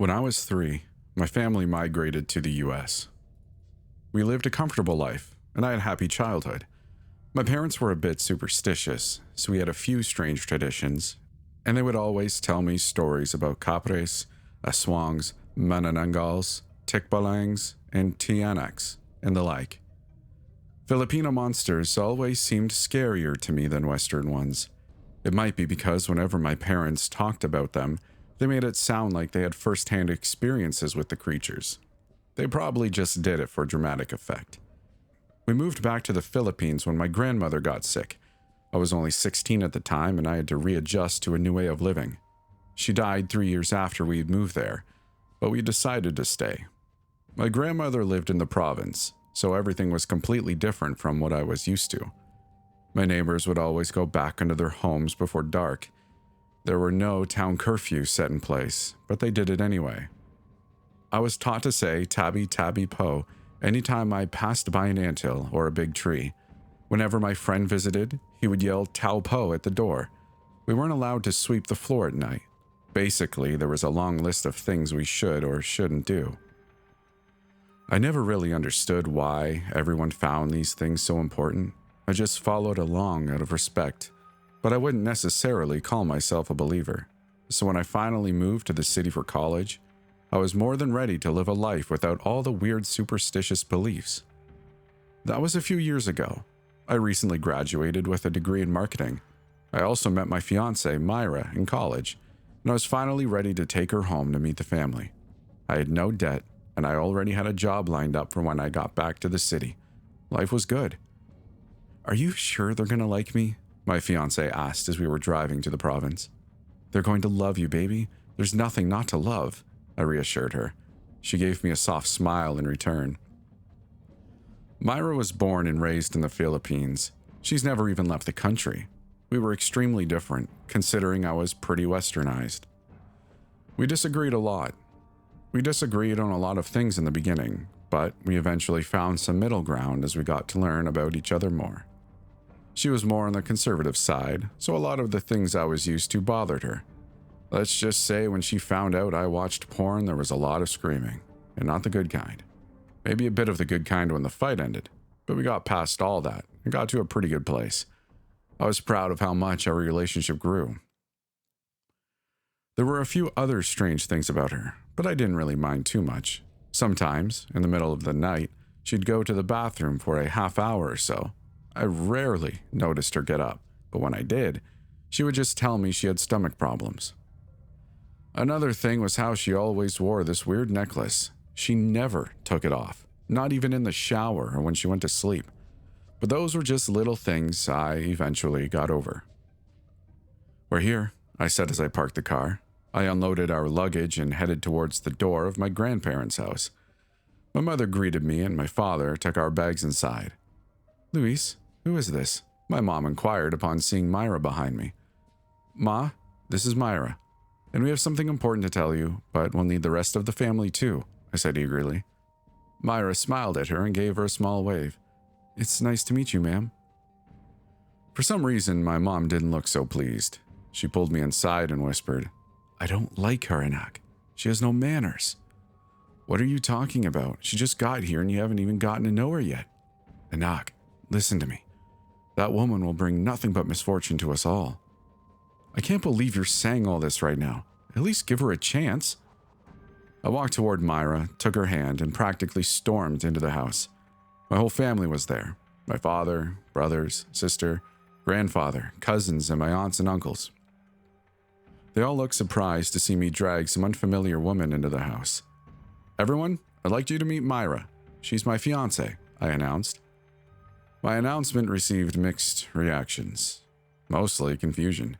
When I was 3, my family migrated to the US. We lived a comfortable life, and I had a happy childhood. My parents were a bit superstitious, so we had a few strange traditions, and they would always tell me stories about kapres, aswangs, mananangals, tikbalangs, and tianaks, and the like. Filipino monsters always seemed scarier to me than Western ones. It might be because whenever my parents talked about them, they made it sound like they had first-hand experiences with the creatures. They probably just did it for dramatic effect. We moved back to the Philippines when my grandmother got sick. I was only 16 at the time and I had to readjust to a new way of living. She died 3 years after we'd moved there, but we decided to stay. My grandmother lived in the province, so everything was completely different from what I was used to. My neighbors would always go back into their homes before dark. There were no town curfews set in place, but they did it anyway. I was taught to say tabi tabi po anytime I passed by an anthill or a big tree. Whenever my friend visited, he would yell tau po at the door. We weren't allowed to sweep the floor at night. Basically, there was a long list of things we should or shouldn't do. I never really understood why everyone found these things so important. I just followed along out of respect, but I wouldn't necessarily call myself a believer. So when I finally moved to the city for college, I was more than ready to live a life without all the weird superstitious beliefs. That was a few years ago. I recently graduated with a degree in marketing. I also met my fiancée, Myra, in college, and I was finally ready to take her home to meet the family. I had no debt, and I already had a job lined up for when I got back to the city. Life was good. "Are you sure they're gonna like me?" my fiancée asked as we were driving to the province. "They're going to love you, baby. There's nothing not to love," I reassured her. She gave me a soft smile in return. Myra was born and raised in the Philippines. She's never even left the country. We were extremely different, considering I was pretty westernized. We disagreed a lot. We disagreed on a lot of things in the beginning, but we eventually found some middle ground as we got to learn about each other more. She was more on the conservative side, so a lot of the things I was used to bothered her. Let's just say when she found out I watched porn, there was a lot of screaming, and not the good kind. Maybe a bit of the good kind when the fight ended, but we got past all that and got to a pretty good place. I was proud of how much our relationship grew. There were a few other strange things about her, but I didn't really mind too much. Sometimes, in the middle of the night, she'd go to the bathroom for a half hour or so. I rarely noticed her get up, but when I did, she would just tell me she had stomach problems. Another thing was how she always wore this weird necklace. She never took it off, not even in the shower or when she went to sleep. But those were just little things I eventually got over. "We're here," I said as I parked the car. I unloaded our luggage and headed towards the door of my grandparents' house. My mother greeted me and my father took our bags inside. "Luis, who is this?" my mom inquired upon seeing Myra behind me. "Ma, this is Myra, and we have something important to tell you, but we'll need the rest of the family too," I said eagerly. Myra smiled at her and gave her a small wave. "It's nice to meet you, ma'am." For some reason, my mom didn't look so pleased. She pulled me inside and whispered, "I don't like her, Anak. She has no manners." "What are you talking about? She just got here and you haven't even gotten to know her yet." "Anak, listen to me. That woman will bring nothing but misfortune to us all." "I can't believe you're saying all this right now. At least give her a chance." I walked toward Myra, took her hand, and practically stormed into the house. My whole family was there. My father, brothers, sister, grandfather, cousins, and my aunts and uncles. They all looked surprised to see me drag some unfamiliar woman into the house. "Everyone, I'd like you to meet Myra. She's my fiancée," I announced. My announcement received mixed reactions, mostly confusion.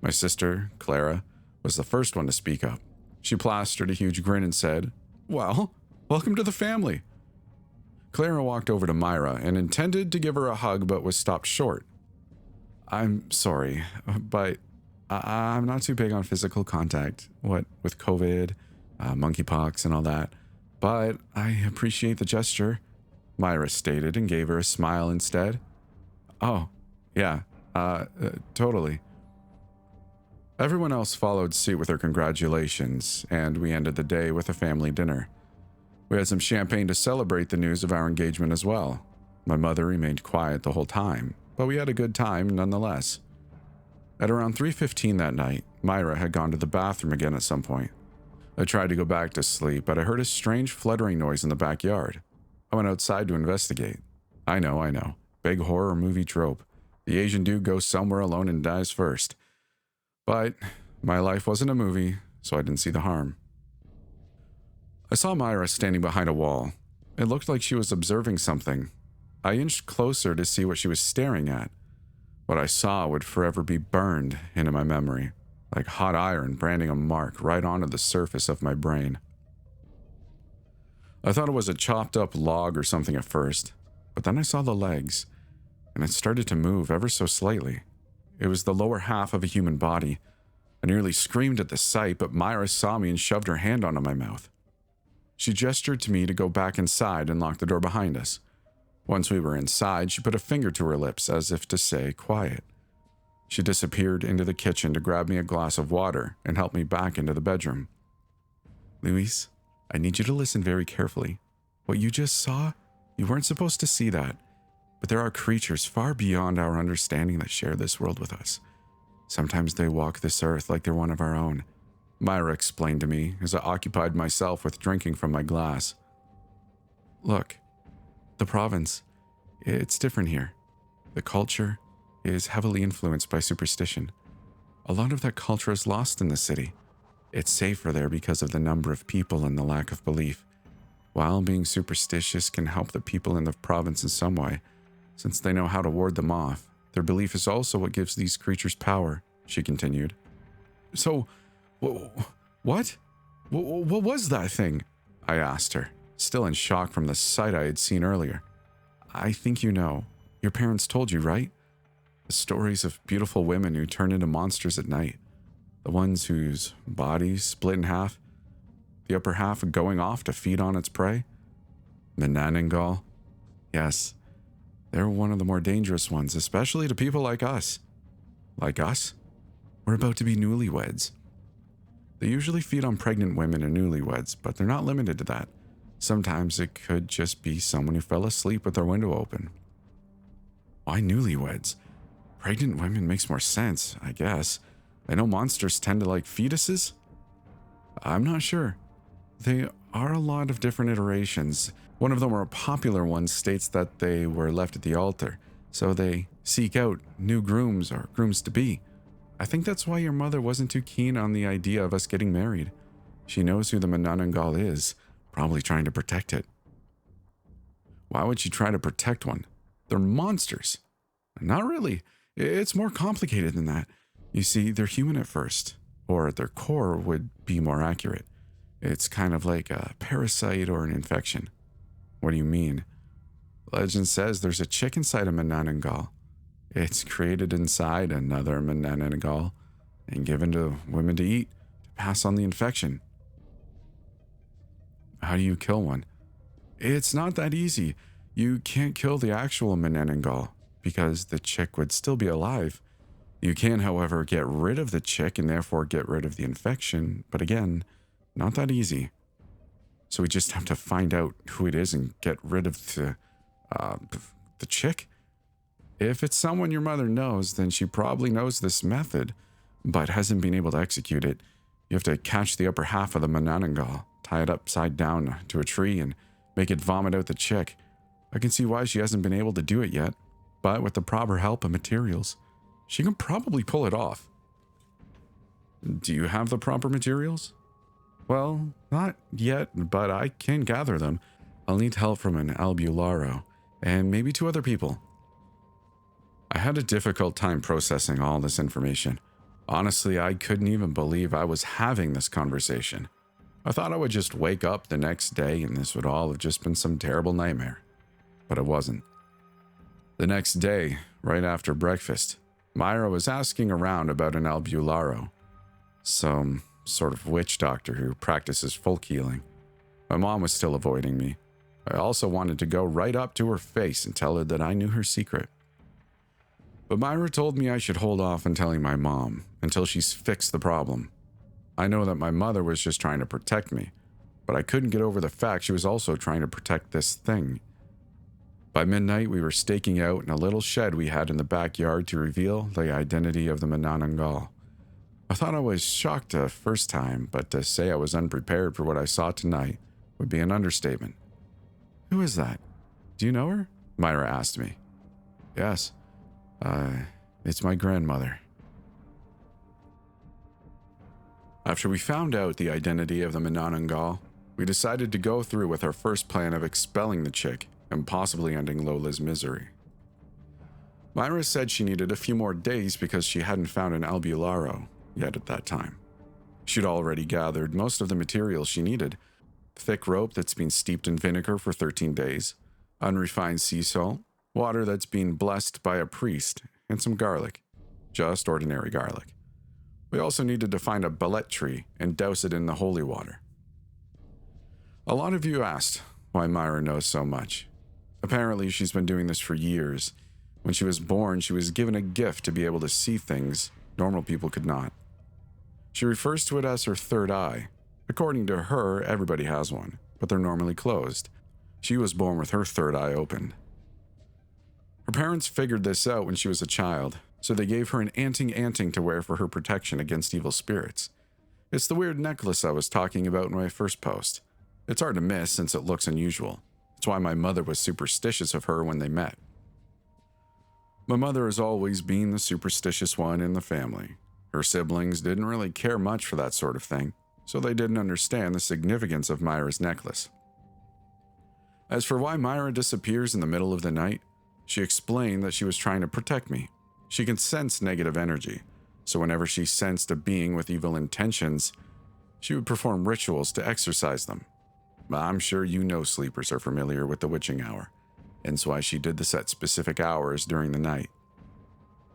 My sister, Clara, was the first one to speak up. She plastered a huge grin and said, "Well, welcome to the family." Clara walked over to Myra and intended to give her a hug but was stopped short. "I'm sorry, but I'm not too big on physical contact, what with COVID, monkeypox and all that, but I appreciate the gesture," Myra stated and gave her a smile instead. "Oh, yeah, totally." Everyone else followed suit with their congratulations, and we ended the day with a family dinner. We had some champagne to celebrate the news of our engagement as well. My mother remained quiet the whole time, but we had a good time nonetheless. At around 3:15 that night, Myra had gone to the bathroom again at some point. I tried to go back to sleep, but I heard a strange fluttering noise in the backyard. I went outside to investigate. I know. Big horror movie trope. The Asian dude goes somewhere alone and dies first. But my life wasn't a movie, so I didn't see the harm. I saw Myra standing behind a wall. It looked like she was observing something. I inched closer to see what she was staring at. What I saw would forever be burned into my memory, like hot iron branding a mark right onto the surface of my brain. I thought it was a chopped up log or something at first, but then I saw the legs, and it started to move ever so slightly. It was the lower half of a human body. I nearly screamed at the sight, but Myra saw me and shoved her hand onto my mouth. She gestured to me to go back inside and lock the door behind us. Once we were inside, she put a finger to her lips as if to say, "Quiet." She disappeared into the kitchen to grab me a glass of water and help me back into the bedroom. "Luis, I need you to listen very carefully. What you just saw, you weren't supposed to see that. But there are creatures far beyond our understanding that share this world with us. Sometimes they walk this earth like they're one of our own," Myra explained to me as I occupied myself with drinking from my glass. "Look, the province, it's different here. The culture is heavily influenced by superstition. A lot of that culture is lost in the city. It's safer there because of the number of people and the lack of belief. While being superstitious can help the people in the province in some way, since they know how to ward them off, their belief is also what gives these creatures power," she continued. "So, what? What was that thing?" I asked her, still in shock from the sight I had seen earlier. "I think you know. Your parents told you, right? The stories of beautiful women who turn into monsters at night. The ones whose bodies split in half, the upper half going off to feed on its prey. Menanangal. Yes, they're one of the more dangerous ones, especially to people like us." "Like us? We're about to be newlyweds." "They usually feed on pregnant women and newlyweds, but they're not limited to that. Sometimes it could just be someone who fell asleep with their window open." "Why newlyweds? Pregnant women makes more sense, I guess. I know monsters tend to like fetuses." "I'm not sure. They are a lot of different iterations. One of the more popular ones states that they were left at the altar, so they seek out new grooms or grooms-to-be. I think that's why your mother wasn't too keen on the idea of us getting married. She knows who the Menanangal is, probably trying to protect it." "Why would she try to protect one? They're monsters." "Not really. It's more complicated than that. You see, they're human at first, or at their core would be more accurate. It's kind of like a parasite or an infection." "What do you mean?" "Legend says there's a chick inside a Menanangal. It's created inside another Menanangal and given to women to eat to pass on the infection." "How do you kill one?" "It's not that easy. You can't kill the actual Menanangal because the chick would still be alive. You can, however, get rid of the chick and therefore get rid of the infection, but again, not that easy. So we just have to find out who it is and get rid of the chick? If it's someone your mother knows, then she probably knows this method, but hasn't been able to execute it. You have to catch the upper half of the Menanangal, tie it upside down to a tree, and make it vomit out the chick. I can see why she hasn't been able to do it yet, but with the proper help and materials, she can probably pull it off." "Do you have the proper materials?" "Well, not yet, but I can gather them. I'll need help from an albularo, and maybe 2 other people." I had a difficult time processing all this information. Honestly, I couldn't even believe I was having this conversation. I thought I would just wake up the next day and this would all have just been some terrible nightmare. But it wasn't. The next day, right after breakfast, Myra was asking around about an albularo, some sort of witch doctor who practices folk healing. My mom was still avoiding me. I also wanted to go right up to her face and tell her that I knew her secret. But Myra told me I should hold off on telling my mom, until she's fixed the problem. I know that my mother was just trying to protect me, but I couldn't get over the fact she was also trying to protect this thing. By midnight, we were staking out in a little shed we had in the backyard to reveal the identity of the Manananggal. I thought I was shocked the first time, but to say I was unprepared for what I saw tonight would be an understatement. "Who is that? Do you know her?" Myra asked me. "Yes. It's my grandmother." After we found out the identity of the Manananggal, we decided to go through with our first plan of expelling the chick and possibly ending Lola's misery. Myra said she needed a few more days because she hadn't found an albularo yet at that time. She'd already gathered most of the materials she needed: thick rope that's been steeped in vinegar for 13 days, unrefined sea salt, water that's been blessed by a priest, and some garlic. Just ordinary garlic. We also needed to find a bellet tree and douse it in the holy water. A lot of you asked why Myra knows so much. Apparently, she's been doing this for years. When she was born, she was given a gift to be able to see things normal people could not. She refers to it as her third eye. According to her, everybody has one, but they're normally closed. She was born with her third eye open. Her parents figured this out when she was a child, so they gave her an anting to wear for her protection against evil spirits. It's the weird necklace I was talking about in my first post. It's hard to miss since it looks unusual. That's why my mother was superstitious of her when they met. My mother has always been the superstitious one in the family. Her siblings didn't really care much for that sort of thing, so they didn't understand the significance of Myra's necklace. As for why Myra disappears in the middle of the night, she explained that she was trying to protect me. She can sense negative energy, so whenever she sensed a being with evil intentions, she would perform rituals to exorcise them. I'm sure you know sleepers are familiar with the witching hour, and that's why she did this at specific hours during the night.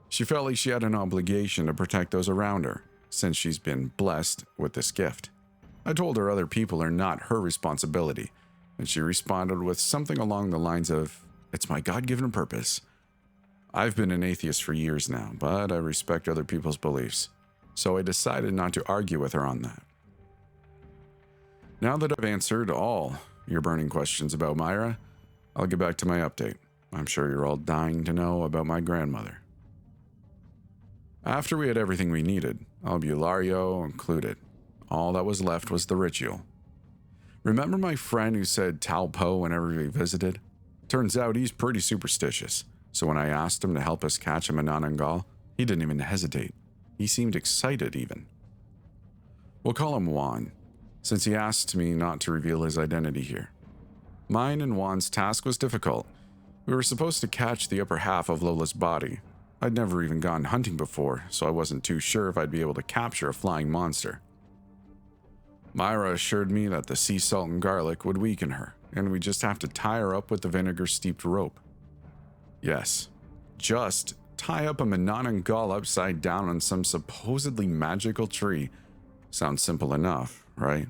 She felt like she had an obligation to protect those around her, since she's been blessed with this gift. I told her other people are not her responsibility, and she responded with something along the lines of, "It's my God-given purpose." I've been an atheist for years now, but I respect other people's beliefs, so I decided not to argue with her on that. Now that I've answered all your burning questions about Myra, I'll get back to my update. I'm sure you're all dying to know about my grandmother. After we had everything we needed, albulario included, all that was left was the ritual. Remember my friend who said Taupo whenever we visited? Turns out he's pretty superstitious, so when I asked him to help us catch a Manananggal, he didn't even hesitate. He seemed excited even. We'll call him Juan, since he asked me not to reveal his identity here. Mine and Juan's task was difficult. We were supposed to catch the upper half of Lola's body. I'd never even gone hunting before, so I wasn't too sure if I'd be able to capture a flying monster. Myra assured me that the sea salt and garlic would weaken her, and we'd just have to tie her up with the vinegar-steeped rope. Yes, just tie up a Manananggal upside down on some supposedly magical tree. Sounds simple enough, right?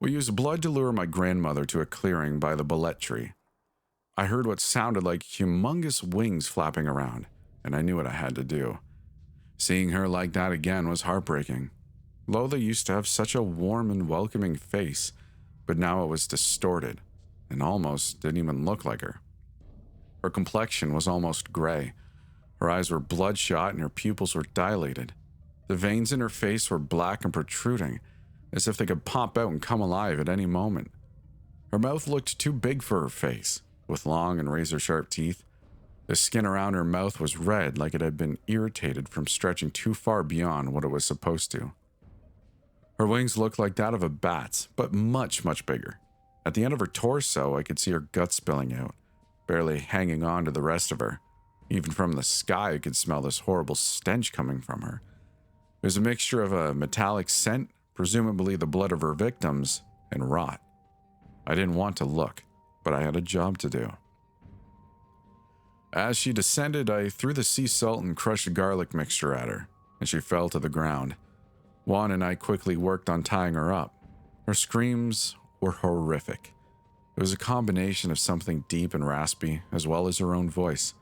We used blood to lure my grandmother to a clearing by the bellet tree. I heard what sounded like humongous wings flapping around, and I knew what I had to do. Seeing her like that again was heartbreaking. Lola used to have such a warm and welcoming face, but now it was distorted and almost didn't even look like her. Her complexion was almost gray. Her eyes were bloodshot and her pupils were dilated. The veins in her face were black and protruding, as if they could pop out and come alive at any moment. Her mouth looked too big for her face, with long and razor-sharp teeth. The skin around her mouth was red, like it had been irritated from stretching too far beyond what it was supposed to. Her wings looked like that of a bat's, but much, much bigger. At the end of her torso, I could see her guts spilling out, barely hanging on to the rest of her. Even from the sky, I could smell this horrible stench coming from her. It was a mixture of a metallic scent, presumably the blood of her victims, and rot. I didn't want to look, but I had a job to do. As she descended, I threw the sea salt and crushed garlic mixture at her, and she fell to the ground. Juan and I quickly worked on tying her up. Her screams were horrific. It was a combination of something deep and raspy, as well as her own voice.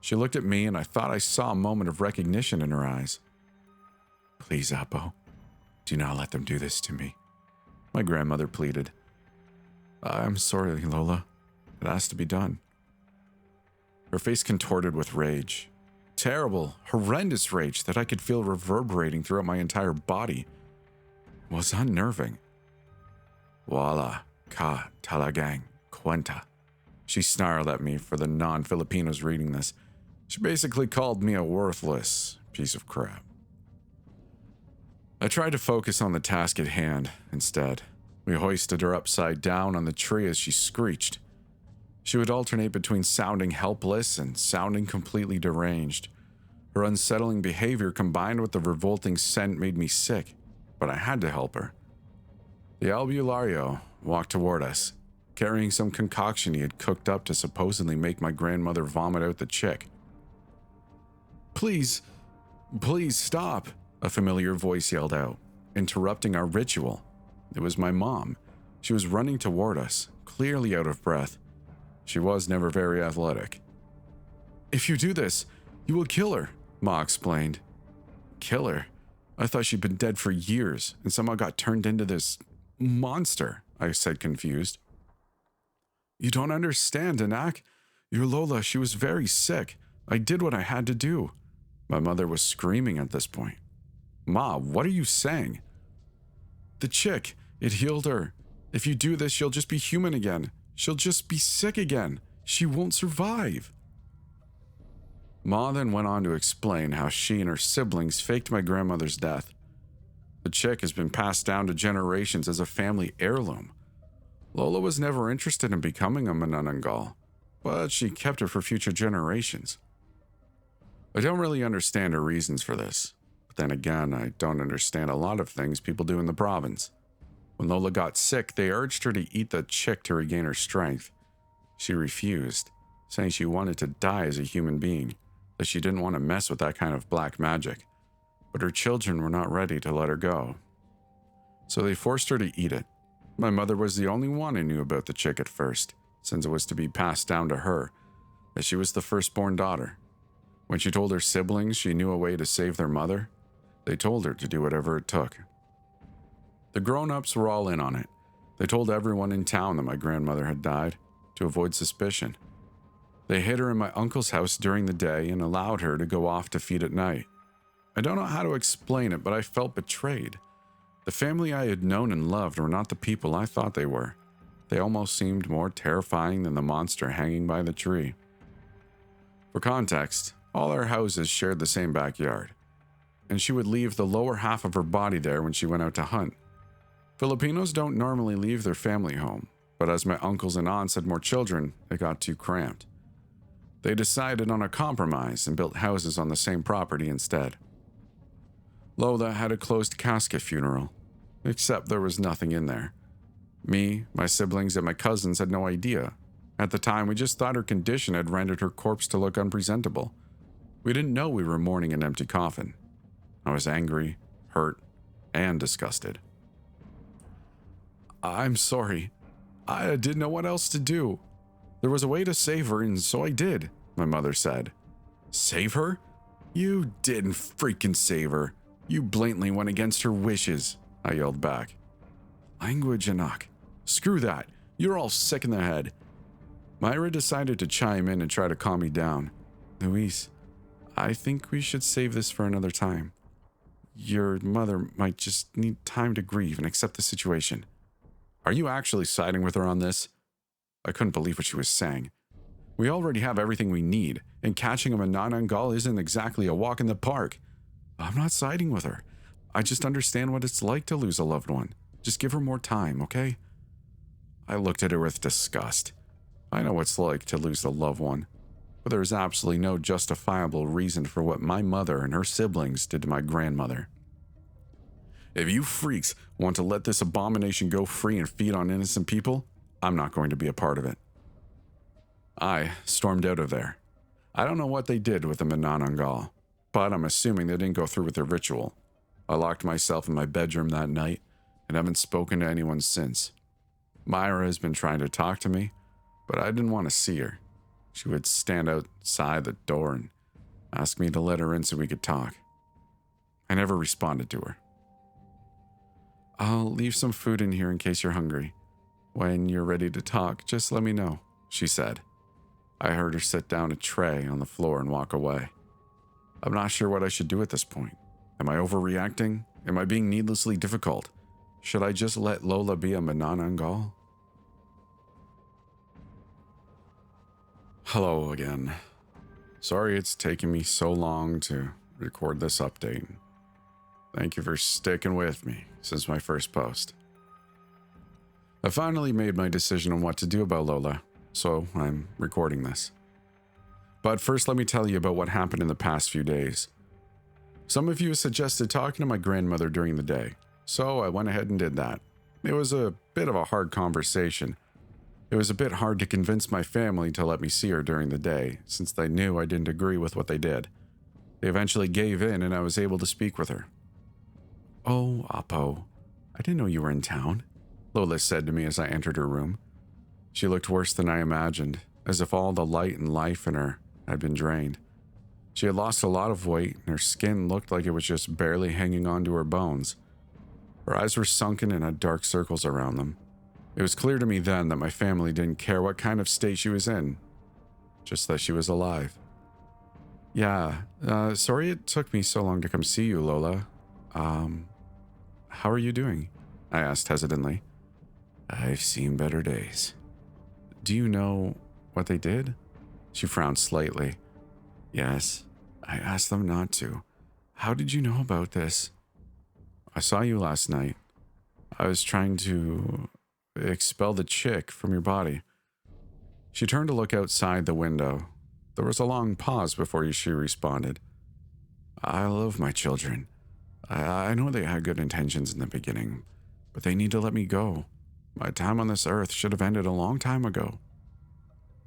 She looked at me, and I thought I saw a moment of recognition in her eyes. Please, Apo, do not let them do this to me, my grandmother pleaded. I'm sorry, Lola. It has to be done. Her face contorted with rage. Terrible, horrendous rage that I could feel reverberating throughout my entire body. It was unnerving. Wala ka talagang kwenta. She snarled at me for the non-Filipinos reading this. She basically called me a worthless piece of crap. I tried to focus on the task at hand instead. We hoisted her upside down on the tree as she screeched. She would alternate between sounding helpless and sounding completely deranged. Her unsettling behavior combined with the revolting scent made me sick, but I had to help her. The albulario walked toward us, carrying some concoction he had cooked up to supposedly make my grandmother vomit out the chick. Please stop, a familiar voice yelled out, interrupting our ritual. It was my mom. She was running toward us, clearly out of breath. She was never very athletic. If you do this, you will kill her, Ma explained. Kill her? I thought she'd been dead for years and somehow got turned into this monster, I said confused. You don't understand, Anak. Your Lola, she was very sick. I did what I had to do. My mother was screaming at this point. Ma, what are you saying? The chick, it healed her. If you do this, she'll just be human again. She'll just be sick again. She won't survive. Ma then went on to explain how she and her siblings faked my grandmother's death. The chick has been passed down to generations as a family heirloom. Lola was never interested in becoming a Manananggal, but she kept it for future generations. I don't really understand her reasons for this, but then again, I don't understand a lot of things people do in the province. When Lola got sick, they urged her to eat the chick to regain her strength. She refused, saying she wanted to die as a human being, that she didn't want to mess with that kind of black magic. But her children were not ready to let her go. So they forced her to eat it. My mother was the only one who knew about the chick at first, since it was to be passed down to her, as she was the firstborn daughter. When she told her siblings she knew a way to save their mother, they told her to do whatever it took. The grown-ups were all in on it. They told everyone in town that my grandmother had died, to avoid suspicion. They hid her in my uncle's house during the day and allowed her to go off to feed at night. I don't know how to explain it, but I felt betrayed. The family I had known and loved were not the people I thought they were. They almost seemed more terrifying than the monster hanging by the tree. For context, all our houses shared the same backyard, and she would leave the lower half of her body there when she went out to hunt. Filipinos don't normally leave their family home, but as my uncles and aunts had more children, it got too cramped. They decided on a compromise and built houses on the same property instead. Lola had a closed casket funeral, except there was nothing in there. Me, my siblings, and my cousins had no idea. At the time, we just thought her condition had rendered her corpse to look unpresentable. We didn't know we were mourning an empty coffin. I was angry, hurt, and disgusted. I'm sorry. I didn't know what else to do. There was a way to save her, and so I did, my mother said. Save her? You didn't freaking save her. You blatantly went against her wishes, I yelled back. Language, Anak. Screw that. You're all sick in the head. Myra decided to chime in and try to calm me down. Luis, I think we should save this for another time. Your mother might just need time to grieve and accept the situation. Are you actually siding with her on this? I couldn't believe what she was saying. We already have everything we need, and catching a Manananggal isn't exactly a walk in the park. I'm not siding with her. I just understand what it's like to lose a loved one. Just give her more time, okay? I looked at her with disgust. I know what it's like to lose a loved one, but there is absolutely no justifiable reason for what my mother and her siblings did to my grandmother. If you freaks want to let this abomination go free and feed on innocent people, I'm not going to be a part of it. I stormed out of there. I don't know what they did with the Manananggal, but I'm assuming they didn't go through with their ritual. I locked myself in my bedroom that night and haven't spoken to anyone since. Myra has been trying to talk to me, but I didn't want to see her. She would stand outside the door and ask me to let her in so we could talk. I never responded to her. I'll leave some food in here in case you're hungry. When you're ready to talk, just let me know, she said. I heard her set down a tray on the floor and walk away. I'm not sure what I should do at this point. Am I overreacting? Am I being needlessly difficult? Should I just let Lola be a Manananggal? Hello again. Sorry it's taken me so long to record this update. Thank you for sticking with me since my first post. I finally made my decision on what to do about Lola, so I'm recording this. But first, let me tell you about what happened in the past few days. Some of you suggested talking to my grandmother during the day, so I went ahead and did that. It was a bit of a hard conversation. It was a bit hard to convince my family to let me see her during the day, since they knew I didn't agree with what they did. They eventually gave in and I was able to speak with her. Oh, Apo, I didn't know you were in town, Lola said to me as I entered her room. She looked worse than I imagined, as if all the light and life in her had been drained. She had lost a lot of weight, and her skin looked like it was just barely hanging onto her bones. Her eyes were sunken and had dark circles around them. It was clear to me then that my family didn't care what kind of state she was in, just that she was alive. Yeah, sorry it took me so long to come see you, Lola. How are you doing? I asked hesitantly. I've seen better days. Do you know what they did? She frowned slightly. Yes, I asked them not to. How did you know about this? I saw you last night. I was trying to expel the chick from your body. She turned to look outside the window. There was a long pause before she responded. I love my children. I know they had good intentions in the beginning, but they need to let me go. My time on this earth should have ended a long time ago.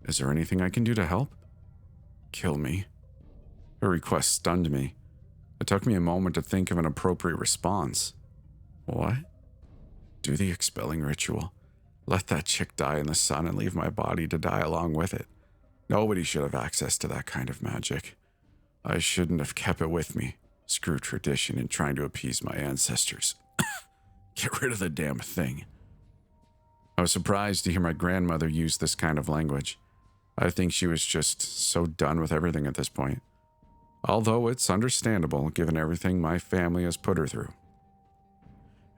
Is there anything I can do to help? Kill me. Her request stunned me. It took me a moment to think of an appropriate response. What? Do the expelling ritual. Let that chick die in the sun and leave my body to die along with it. Nobody should have access to that kind of magic. I shouldn't have kept it with me. Screw tradition and trying to appease my ancestors. Get rid of the damn thing. I was surprised to hear my grandmother use this kind of language. I think she was just so done with everything at this point. Although it's understandable given everything my family has put her through.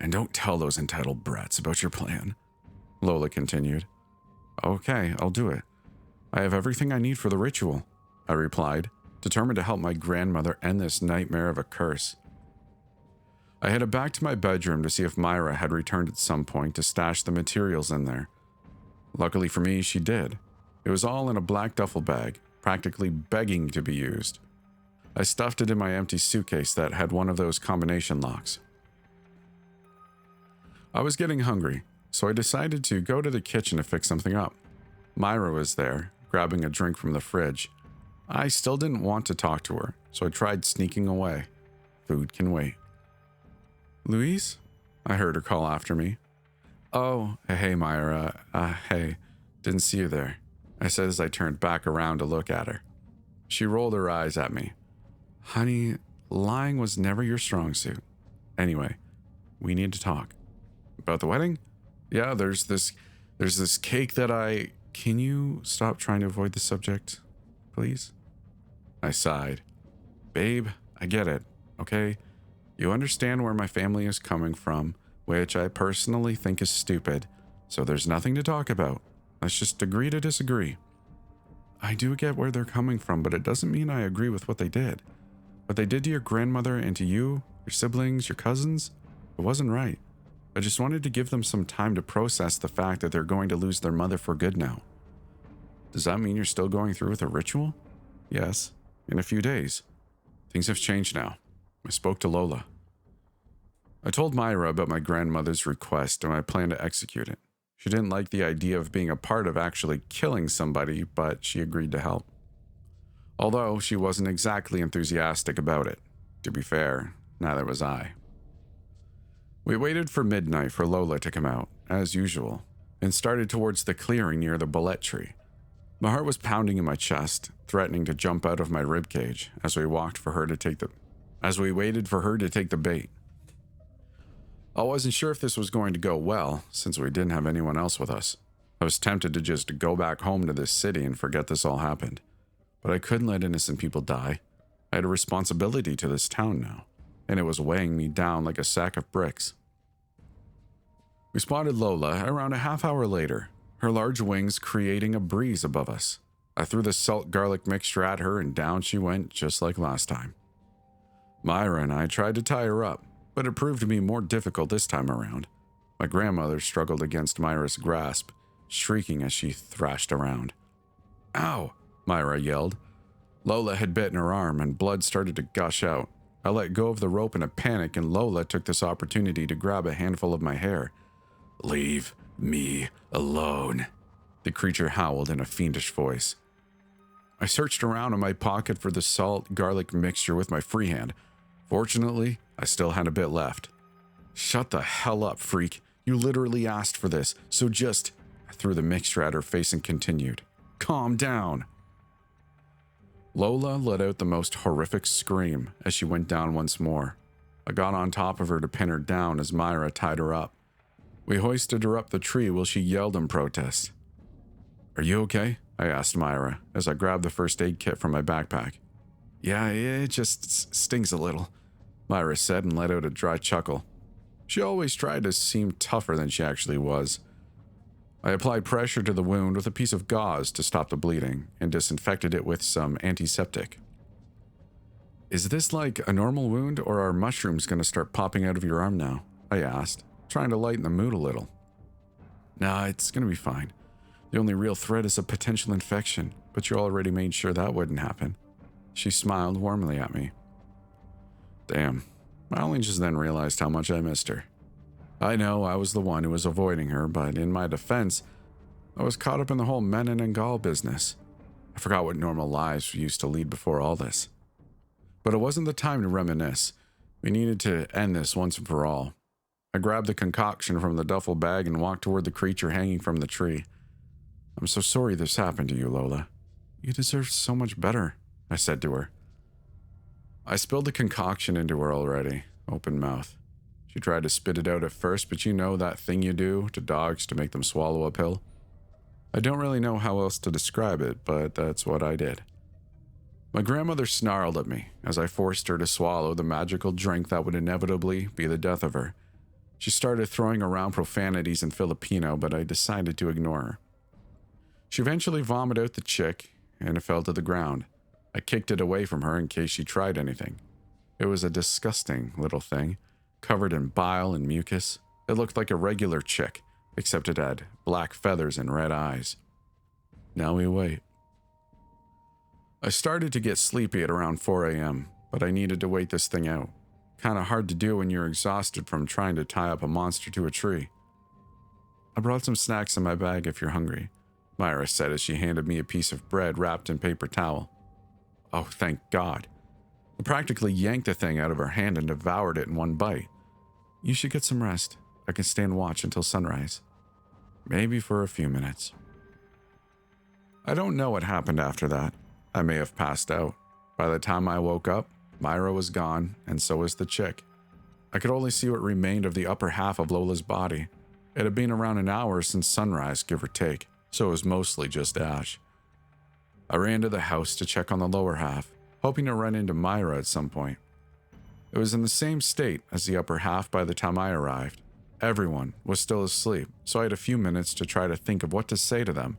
And don't tell those entitled brats about your plan, Lola continued. Okay, I'll do it. I have everything I need for the ritual, I replied, determined to help my grandmother end this nightmare of a curse. I headed back to my bedroom to see if Myra had returned at some point to stash the materials in there. Luckily for me, she did. It was all in a black duffel bag, practically begging to be used. I stuffed it in my empty suitcase that had one of those combination locks. I was getting hungry, so I decided to go to the kitchen to fix something up. Myra was there, grabbing a drink from the fridge. I still didn't want to talk to her, so I tried sneaking away. Food can wait. Louise? I heard her call after me. Oh, hey, Myra. Hey, didn't see you there, I said as I turned back around to look at her. She rolled her eyes at me. Honey, lying was never your strong suit. Anyway, we need to talk. About the wedding? Yeah, there's this cake that Can you stop trying to avoid the subject, please? I sighed. Babe, I get it, okay? You understand where my family is coming from, which I personally think is stupid, so there's nothing to talk about. Let's just agree to disagree. I do get where they're coming from, but it doesn't mean I agree with what they did. What they did to your grandmother and to you, your siblings, your cousins, it wasn't right. I just wanted to give them some time to process the fact that they're going to lose their mother for good now. Does that mean you're still going through with a ritual? Yes, in a few days. Things have changed now. I spoke to Lola. I told Myra about my grandmother's request and my plan to execute it. She didn't like the idea of being a part of actually killing somebody, but she agreed to help. Although she wasn't exactly enthusiastic about it. To be fair, neither was I. We waited for midnight for Lola to come out, as usual, and started towards the clearing near the bullet tree. My heart was pounding in my chest, threatening to jump out of my ribcage as we walked for her to take the... as we waited for her to take the bait. I wasn't sure if this was going to go well, since we didn't have anyone else with us. I was tempted to just go back home to this city and forget this all happened. But I couldn't let innocent people die. I had a responsibility to this town now, and it was weighing me down like a sack of bricks. We spotted Lola around a half hour later, her large wings creating a breeze above us. I threw the salt garlic mixture at her and down she went just like last time. Myra and I tried to tie her up, but it proved to be more difficult this time around. My grandmother struggled against Myra's grasp, shrieking as she thrashed around. "Ow!" Myra yelled. Lola had bitten her arm and blood started to gush out. I let go of the rope in a panic and Lola took this opportunity to grab a handful of my hair. "Leave me alone," the creature howled in a fiendish voice. I searched around in my pocket for the salt garlic mixture with my free hand. Fortunately, I still had a bit left. "Shut the hell up, freak. You literally asked for this, so just..." I threw the mixture at her face and continued. "Calm down." Lola let out the most horrific scream as she went down once more. I got on top of her to pin her down as Myra tied her up. We hoisted her up the tree while she yelled in protest. "Are you okay?" I asked Myra as I grabbed the first aid kit from my backpack. "Yeah, it just stings a little," Myra said and let out a dry chuckle. She always tried to seem tougher than she actually was. I applied pressure to the wound with a piece of gauze to stop the bleeding and disinfected it with some antiseptic. "Is this like a normal wound or are mushrooms going to start popping out of your arm now?" I asked, trying to lighten the mood a little. "Nah, it's going to be fine. The only real threat is a potential infection, but you already made sure that wouldn't happen." She smiled warmly at me. Damn, I only just then realized how much I missed her. I know I was the one who was avoiding her, but in my defense, I was caught up in the whole Menin and Gaul business. I forgot what normal lives we used to lead before all this. But it wasn't the time to reminisce. We needed to end this once and for all. I grabbed the concoction from the duffel bag and walked toward the creature hanging from the tree. "I'm so sorry this happened to you, Lola. You deserve so much better," I said to her. I spilled the concoction into her already, open mouth. She tried to spit it out at first, but you know that thing you do to dogs to make them swallow a pill? I don't really know how else to describe it, but that's what I did. My grandmother snarled at me as I forced her to swallow the magical drink that would inevitably be the death of her. She started throwing around profanities in Filipino, but I decided to ignore her. She eventually vomited out the chick, and it fell to the ground. I kicked it away from her in case she tried anything. It was a disgusting little thing, covered in bile and mucus. It looked like a regular chick, except it had black feathers and red eyes. Now we wait. I started to get sleepy at around 4 a.m., but I needed to wait this thing out. Kinda hard to do when you're exhausted from trying to tie up a monster to a tree. "I brought some snacks in my bag if you're hungry," Myra said as she handed me a piece of bread wrapped in paper towel. Oh, thank God. I practically yanked the thing out of her hand and devoured it in one bite. "You should get some rest. I can stay and watch until sunrise." Maybe for a few minutes. I don't know what happened after that. I may have passed out. By the time I woke up, Myra was gone, and so was the chick. I could only see what remained of the upper half of Lola's body. It had been around an hour since sunrise, give or take, so it was mostly just ash. I ran to the house to check on the lower half, hoping to run into Myra at some point. It was in the same state as the upper half by the time I arrived. Everyone was still asleep, so I had a few minutes to try to think of what to say to them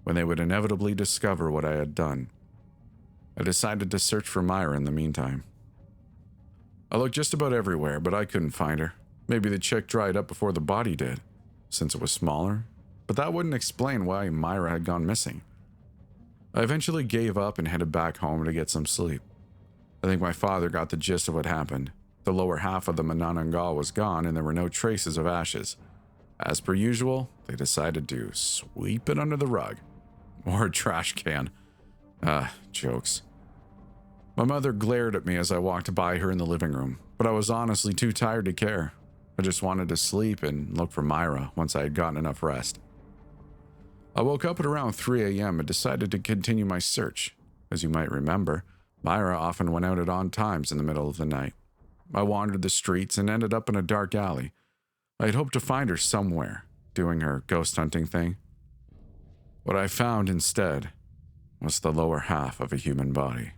when they would inevitably discover what I had done. I decided to search for Myra in the meantime. I looked just about everywhere, but I couldn't find her. Maybe the chick dried up before the body did, since it was smaller, but that wouldn't explain why Myra had gone missing. I eventually gave up and headed back home to get some sleep. I think my father got the gist of what happened. The lower half of the Manananggal was gone and there were no traces of ashes. As per usual, they decided to sweep it under the rug. Or a trash can. Jokes. My mother glared at me as I walked by her in the living room, but I was honestly too tired to care. I just wanted to sleep and look for Myra once I had gotten enough rest. I woke up at around 3 a.m. and decided to continue my search. As you might remember, Myra often went out at odd times in the middle of the night. I wandered the streets and ended up in a dark alley. I had hoped to find her somewhere, doing her ghost hunting thing. What I found instead was the lower half of a human body.